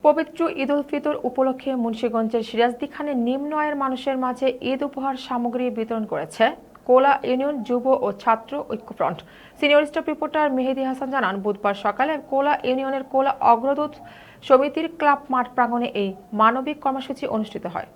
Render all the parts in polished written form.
পবিত্র ঈদ উল ফিতর উপলক্ষে মুন্সিগঞ্জের সিরাজদি খানে নিম্ন আয়ের মানুষের মাঝে ঈদ উপহার সামগ্রী বিতরণ করেছে কোলা ইউনিয়ন যুব ও ছাত্র ঐক্যফ্রন্ট। সিনিয়র স্টাফ রিপোর্টার মেহেদী হাসান জানান, বুধবার সকালে কোলা ইউনিয়নের কোলা অগ্রদূত সমিতির ক্লাব মাঠ প্রাঙ্গণে এই মানবিক কর্মসূচি অনুষ্ঠিত হয়।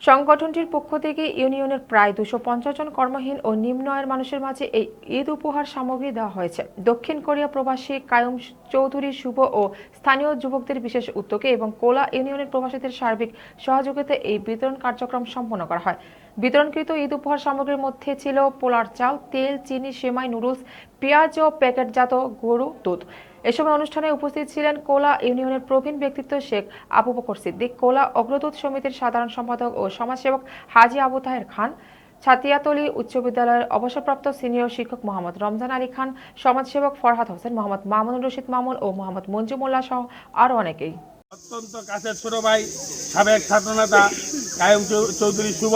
সংগঠনটির পক্ষ থেকে ইউনিয়নের প্রায় 250 জন কর্মহীন ও নিম্ন আয়ের মানুষের মাঝে এই ঈদ উপহার সামগ্রী দেওয়া হয়েছে। দক্ষিণ কোরিয়া প্রবাসী কায়ুম চৌধুরী শুভ ও স্থানীয় যুবকদের বিশেষ উদ্যোগে এবং কোলা ইউনিয়নের প্রবাসীদের সার্বিক সহযোগিতায় এই বিতরণ কার্যক্রম সম্পন্ন করা হয়। বিতরণকৃত ঈদ উপহার সামগ্রীর মধ্যে ছিল পোলার চাল, তেল, চিনি, সেমাই, নুডলস, পেঁয়াজ ও প্যাকেটজাত গরু দুধ। এ সময় অনুষ্ঠানে উপস্থিত ছিলেন কোলা ইউনিয়নের প্রবীণ ব্যক্তিত্ব শেখ আবু বকর সিদ্দিক, কোলা অগ্রদূত সমিতির সাধারণ সম্পাদক ও সমাজসেবক হাজি আবু তাহের খান, ছাতিয়াতলী উচ্চ বিদ্যালয়ের অবসরপ্রাপ্ত সিনিয়র শিক্ষক মোহাম্মদ রমজান আলী খান, সমাজসেবক ফরহাদ হোসেন, মোহাম্মদ মামুনুর রশিদ মামুন ও মোহাম্মদ মঞ্জু মোল্লা সহ আরও অনেকেই। অত্যন্ত কাছের ছোট ভাই সাবেক ছাত্রনেতা কায়ুম চৌধুরী শুভ,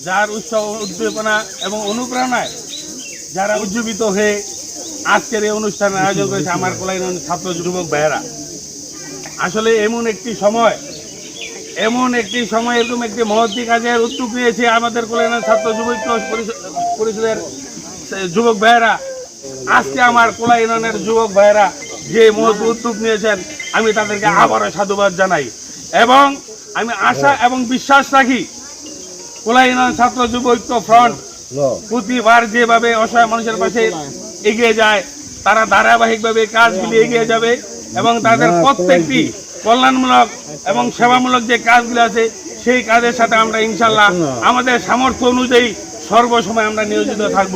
যার উৎসাহ, উদ্দীপনা এবং অনুপ্রেরণায় যারা উজ্জীবিত হয়ে আজকের এই অনুষ্ঠানের আয়োজন করেছে আমার কোলা ইউনিয়নের ছাত্র যুবক ভাইয়েরা। আসলে এমন একটি সময় এরকম একটি মহৎ কাজের উদ্যোগ নিয়েছে আমাদের কোলা ইউনিয়নের ছাত্র যুবক পরিষদের যুবক ভাইয়েরা। আজকে আমার কোলা ইউনিয়নের যুবক ভাইয়েরা যে মহৎ উদ্যোগ নিয়েছেন, আমি তাদেরকে আবারও সাধুবাদ জানাই এবং আমি আশা এবং বিশ্বাস রাখি কোলা ইউনিয়ন ছাত্র যুব ঐক্য ফ্রন্ট প্রতিবার যেভাবে অসহায় মানুষের পাশে এগিয়ে যায়, তারা ধারাবাহিকভাবে কাজগুলি এগিয়ে যাবে এবং তাদের প্রত্যেকটি কল্যাণমূলক এবং সেবামূলক যে কাজগুলি আছে সেই কাজের সাথে আমরা ইনশাল্লাহ আমাদের সামর্থ্য অনুযায়ী সর্বসময় আমরা নিয়োজিত থাকব।